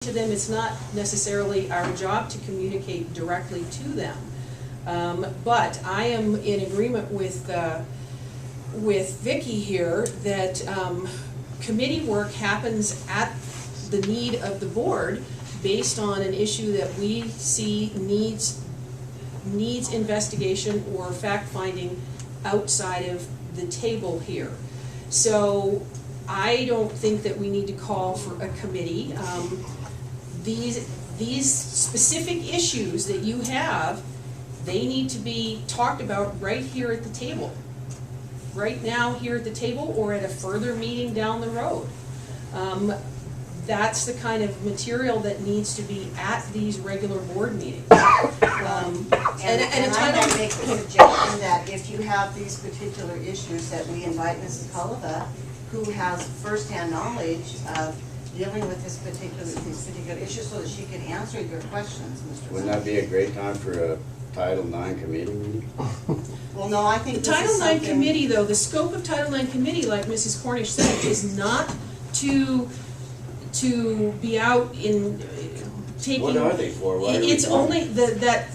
to them. It's not necessarily our job to communicate directly to them. But I am in agreement with Vicki here that committee work happens at the need of the board based on an issue that we see needs investigation or fact-finding outside of the table here. So I don't think that we need to call for a committee. These specific issues that you have, they need to be talked about right here at the table. Right now here at the table or at a further meeting down the road. That's the kind of material that needs to be at these regular board meetings. And I'm going to make the suggestion that if you have these particular issues, that we invite Mrs. Culliva, who has first-hand knowledge of dealing with these particular issues, so that she can answer your questions, Mr. Wouldn't that be a great time for a Title IX committee meeting? Well, no, I think the this is Title IX something... committee, though, the scope of Title IX committee, like Mrs. Cornish said, is not to be out in taking. What are they for? Why are we It's doing only it?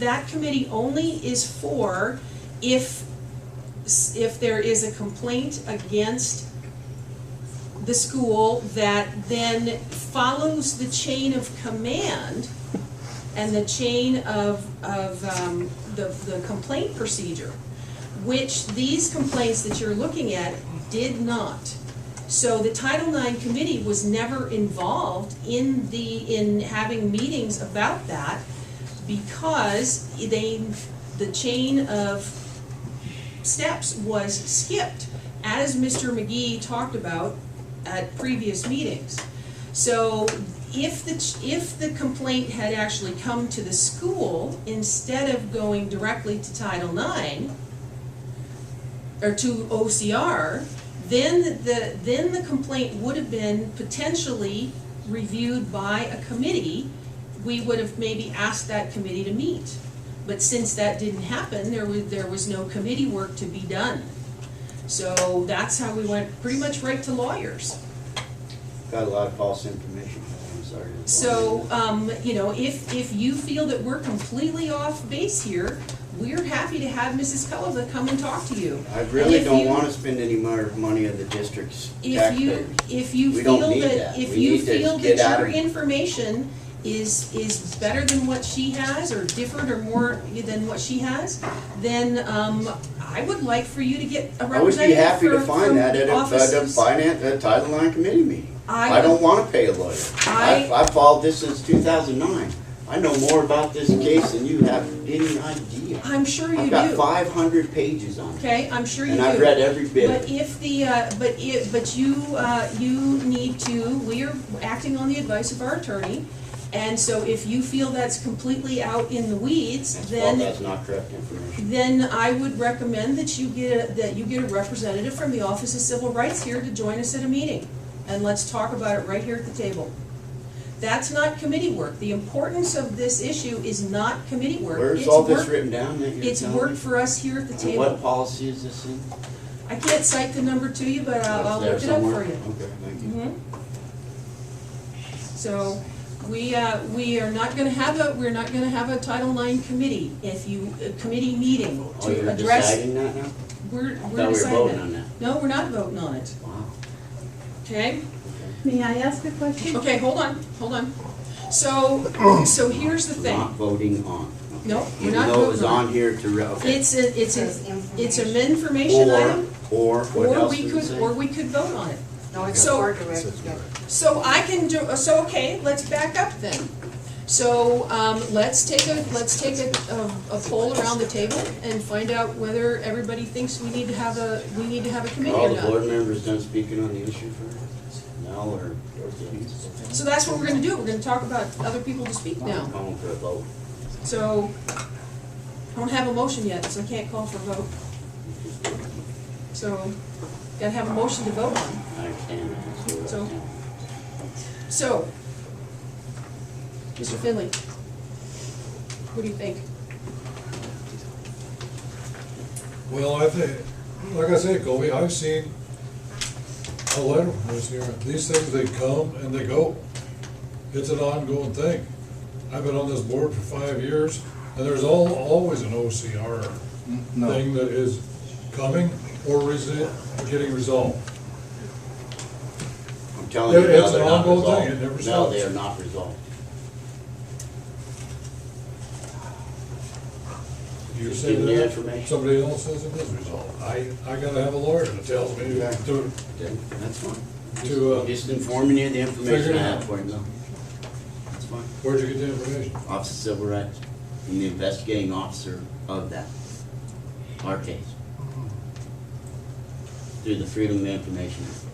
that committee only is for if there is a complaint against the school that then follows the chain of command and the chain of the complaint procedure, which these complaints that you're looking at did not. So the Title IX committee was never involved in having meetings about that because the chain of steps was skipped, as Mr. McGee talked about at previous meetings. So if the complaint had actually come to the school instead of going directly to Title IX or to OCR, then the complaint would have been potentially reviewed by a committee. We would have maybe asked that committee to meet. But since that didn't happen, there was no committee work to be done. So that's how we went pretty much right to lawyers. Got a lot of false information. I'm sorry. So, you know, if you feel that we're completely off base here, we're happy to have Mrs. Culliva come and talk to you. I really don't want to spend any more money of the district's taxpayers. If you We feel don't need that, that. if We you need to feel get that out your of- information is better than what she has, or different or more than what she has, then I would like for you to get a I would be representative happy to from find that at offices. a Title IX committee meeting. I I don't would- want to pay a lawyer. I've followed this since 2009. I know more about this case than you have any idea. I'm sure you do. I've got 500 pages on it. Okay, I'm sure you do. And I've read every bit. But if the, but you need to, we are acting on the advice of our attorney, and so if you feel that's completely out in the weeds, Well, then, that's not correct information. then I would recommend that you get a representative from the Office of Civil Rights here to join us at a meeting, and let's talk about it right here at the table. That's not committee work. The importance of this issue is not committee work. Where's It's all this work- written down that you're It's telling work me? for us here at the And table. what policy is this in? I can't cite the number to you, but I'll It's look there it up for somewhere? you. Okay, thank you. Mhm. So, we are not gonna have a Title IX committee, committee meeting Oh, you're to address. deciding that now? We're Thought we were deciding voting that. on that. No, we're not voting on it, Wow. okay? May I ask a question? Okay, hold on. So here's the thing. Not voting on. Okay. No, we're Even not though it was voting on on here to, okay. It's Says an information item, Or, what or else we does it could, say? or we could vote on it. No, it's So- for direct. So I can do, so okay, let's back up then. So, let's take a poll around the table and find out whether everybody thinks we need to have a committee All or the not. board members done speaking on the issue for now, or Denise? So that's what we're gonna do, we're gonna talk about other people to speak I'm now. calling for a vote. So, I don't have a motion yet, so I can't call for a vote. So, gotta have a motion to vote on. I understand that. So- So, Mr. Finley, what do you think? Well, I think, like I said, Colby, I've seen a letter from this here. These things, they come and they go. it's an ongoing thing. I've been on this board for 5 years, and there's always an OCR thing that is coming or getting resolved. I'm telling you, now It's an they're not ongoing thing, it resolved. never No, stops. they are not resolved. You Just say give me the that, information. somebody else says it is resolved. I gotta have a lawyer that tells me Yeah. to, That's fine. to, Just informing you the information figure it I out. have for you, no. That's fine. where'd you get the information? Office of Civil Rights, I'm the investigating officer of that, our case. Through the Freedom of Information Act.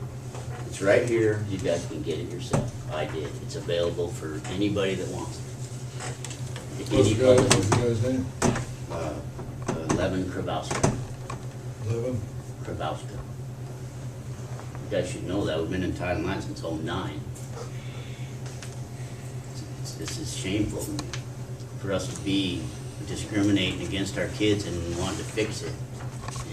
It's right here, you guys can get it yourself. I did, it's available for anybody that wants it. What's Any the public, guy's name? Levin Kravowska. 11? Kravowska. You guys should know that, we've been in Title IX since '09. This is shameful for us to be discriminating against our kids and wanting to fix it.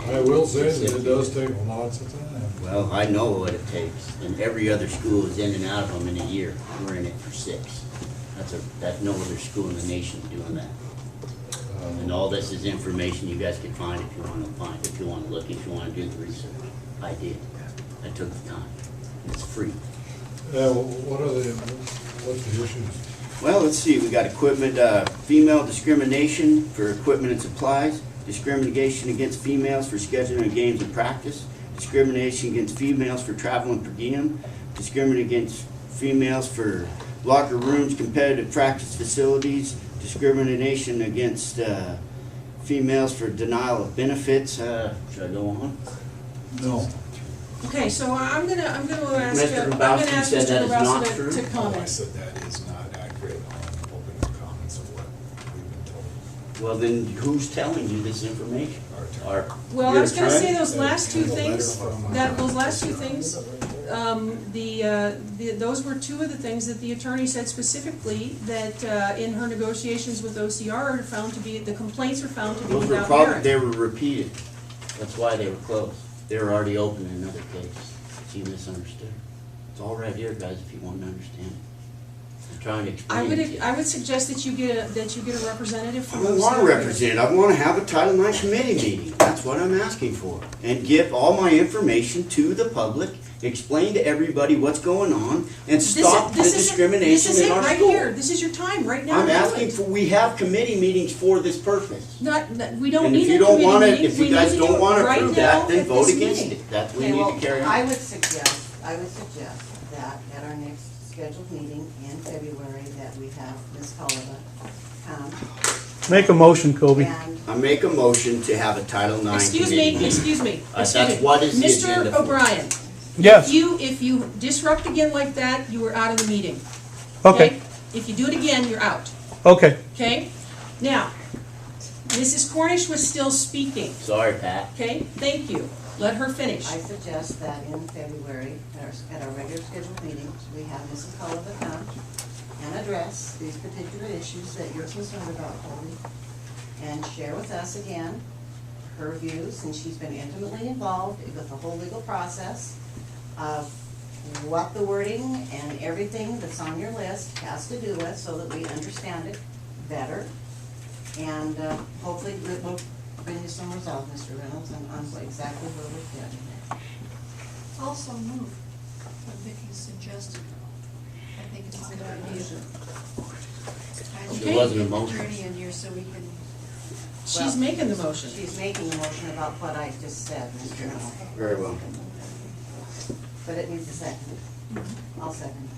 I will say that it does take lots of time. Well, I know what it takes, and every other school is in and out of them in a year. We're in it for 6. That's no other school in the nation doing that. And all this is information you guys can find if you want to find, if you want to look, if you want to do the research. I did. I took the time. It's free. Yeah, what's the issues? Well, let's see, we got equipment, female discrimination for equipment and supplies, discrimination against females for scheduling of games and practice, discrimination against females for travel and per diem, discrimination against females for locker rooms, competitive practice facilities, discrimination against females for denial of benefits. Should I go on? No. Okay, so I'm gonna ask, Mr. I'm gonna Grabowski ask said Mr. that is not Grabowski true. to No, I comment. said that is not accurate on open comments of what we've been told. Well, then who's telling you this information? Our attorney. Well, I your was gonna say attorney? those last two And the letter things, from, those last two things, those were two of the things that the attorney said specifically that, in her negotiations with OCR found to be, the complaints were found to be Those were without probably, merit. they were repeated. That's why they were closed. They were already open in another case. You misunderstood. It's all right here, guys, if you want to understand it. I'm trying to explain it to you. I would suggest that you get a representative I from don't want a OCR. representative. I want to have a Title IX committee meeting. That's what I'm asking for. And give all my information to the public, explain to everybody what's going on, and stop the This is discrimination in our it right school. here. This is your time right now. I'm to do asking it. for, we have committee meetings for this purpose. We don't And need if a you don't committee want it, meeting. if you We need guys to don't do it want to right approve now that, then at vote this against meeting. it. That's what Okay, we well, need to carry on. I would suggest that at our next scheduled meeting in February, that we have Ms. Culliver come Make a motion, Kobe. and I make a motion to have a Title IX Excuse committee me, meeting. excuse me. That's excuse me. what is the agenda Mr. for. O'Brien, Yes, if you disrupt again like that, you are out of the meeting. okay, If you do it again, you're out, okay. okay? Now, Mrs. Cornish was still speaking, Sorry, Pat. okay? Thank you. Let her finish. I suggest that in February, at our regular scheduled meetings, we have Mrs. Culliver come and address these particular issues that you're concerned about, Colby, and share with us again her views, and she's been intimately involved with the whole legal process of what the wording and everything that's on your list has to do with, so that we understand it better. And hopefully it will bring you some resolve, Mr. Reynolds, on exactly where we're getting. Also move what Vicki suggested. I think it's a good idea. There wasn't a motion. Attorney in here so we can, She's making the motion. She's making a motion about what I just said, Mr. Reynolds, Very well. but it needs a second. I'll second.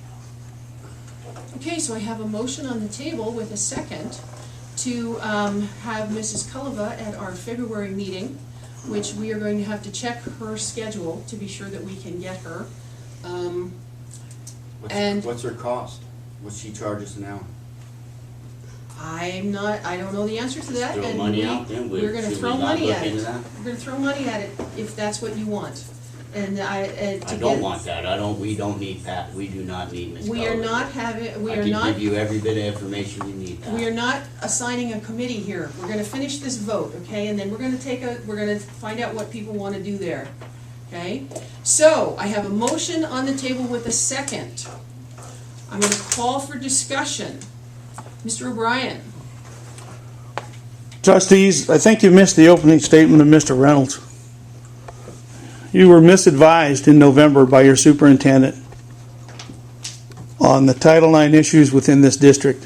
Okay, so I have a motion on the table with a second to have Mrs. Culliver at our February meeting, which we are going to have to check her schedule to be sure that we can get her. And- What's her cost? What she charges an hour? I don't know the answer to that. Throw and money we- out then? We're gonna Should we throw not money look at into it. that? We're gonna throw money at it if that's what you want. And I don't want that. We don't need Pat. We do not need Ms. We are Culliver. not having, we I are can not, give you every bit of information you need, Pat. we are not assigning a committee here. We're gonna finish this vote, okay? And then we're gonna find out what people wanna do there, okay? So, I have a motion on the table with a second I'm gonna call for discussion. Mr. O'Brien? Trustees, I think you missed the opening statement of Mr. Reynolds. You were misadvised in November by your superintendent on the Title IX issues within this district.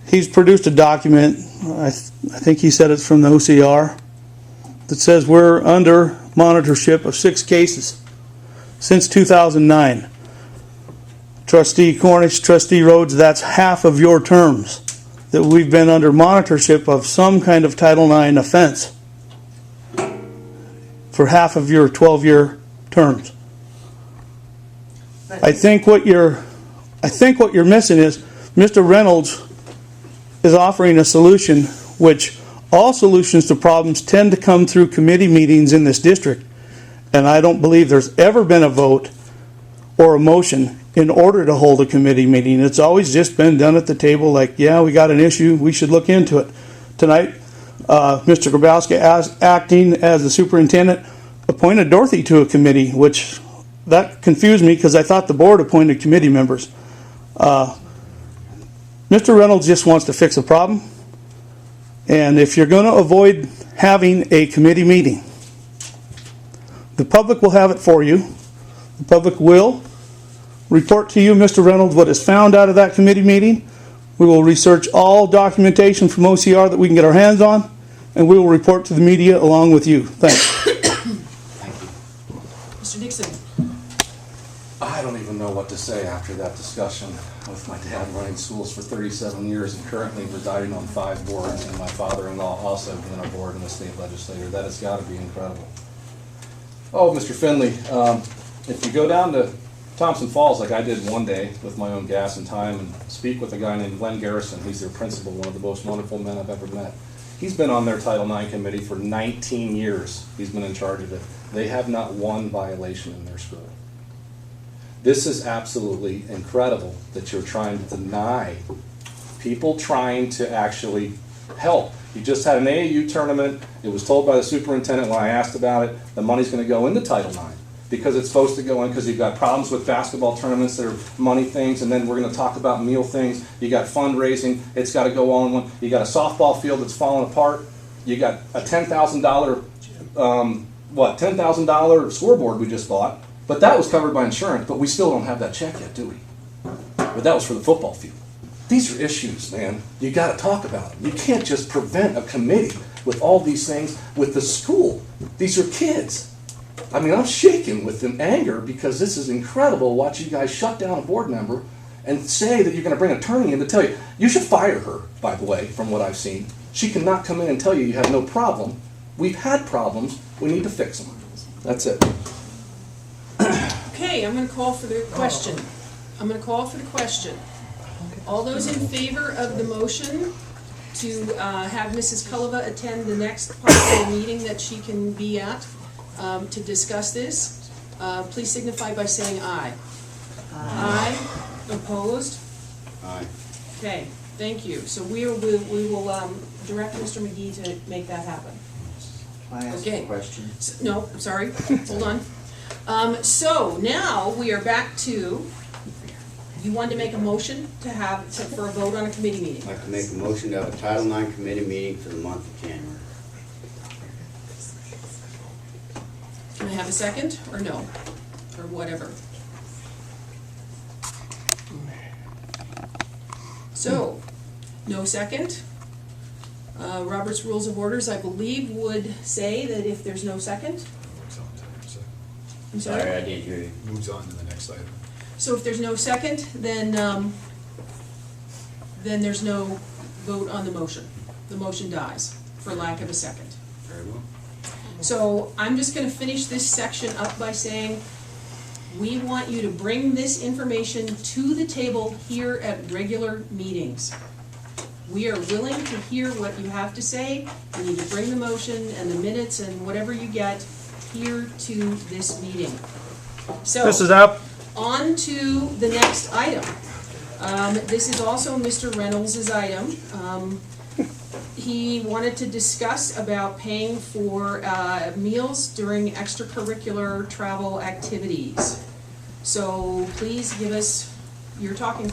He's produced a document, I think he said it's from the OCR, that says we're under monitorship of 6 cases since 2009. Trustee Cornish, Trustee Rhodes, that's half of your terms that we've been under monitorship of some kind of Title IX offense for half of your 12-year terms. I think what you're missing is Mr. Reynolds is offering a solution, which all solutions to problems tend to come through committee meetings in this district. And I don't believe there's ever been a vote or a motion in order to hold a committee meeting. It's always just been done at the table like, yeah, we got an issue, we should look into it. Tonight, Mr. Grabowski, as acting as the superintendent, appointed Dorothy to a committee, which that confused me because I thought the board appointed committee members. Mr. Reynolds just wants to fix a problem. And if you're going to avoid having a committee meeting, the public will have it for you. The public will report to you, Mr. Reynolds, what is found out of that committee meeting. We will research all documentation from OCR that we can get our hands on, and we will report to the media along with you. Thanks. Mr. Dixon? I don't even know what to say after that discussion with my dad running schools for 37 years and currently residing on 5 boards, and my father-in-law also being a board and a state legislator. That has got to be incredible. Oh, Mr. Finley, if you go down to Thompson Falls like I did one day with my own gas and time and speak with a guy named Glenn Garrison, he's their principal, one of the most wonderful men I've ever met. He's been on their Title IX committee for 19 years. He's been in charge of it. They have not one violation in their school. This is absolutely incredible that you're trying to deny people trying to actually help. You just had an AAU tournament. It was told by the superintendent when I asked about it, the money's going to go into Title IX because it's supposed to go in because you've got problems with basketball tournaments that are money things, and then we're going to talk about meal things. You got fundraising. It's got to go all in one. You got a softball field that's falling apart. You got a $10,000 $10,000 scoreboard we just bought. But that was covered by insurance, but we still don't have that check yet, do we? But that was for the football field. These are issues, man. You got to talk about them. You can't just prevent a committee with all these things with the school. These are kids. I mean, I'm shaking with anger because this is incredible. Watch you guys shut down a board member and say that you're going to bring an attorney in to tell you. You should fire her, by the way, from what I've seen. She cannot come in and tell you have no problem. We've had problems. We need to fix them. That's it. Okay, I'm going to call for the question. All those in favor of the motion to have Mrs. Culliva attend the next possible meeting that she can be at to discuss this, please signify by saying aye. Aye. Opposed? Aye. Okay, thank you. So we will direct Mr. McGee to make that happen. Can I ask Okay. a question? No, I'm sorry, hold on. So now we are back to, you wanted to make a motion for a vote on a committee meeting. I'd like to make a motion to have a Title IX committee meeting for the month of January. Can I have a second, or no? Or whatever. So, no second. Robert's Rules of Orders, I believe, would say that if there's no second, I'm sorry? I didn't hear you. Moves on to the next item. So if there's no second, then there's no vote on the motion. The motion dies for lack of a second. Very well. So I'm just gonna finish this section up by saying, we want you to bring this information to the table here at regular meetings. We are willing to hear what you have to say. You need to bring the motion and the minutes and whatever you get here to this meeting. So, This is up. on to the next item. This is also Mr. Reynolds' item. He wanted to discuss about paying for meals during extracurricular travel activities. So please give us your talking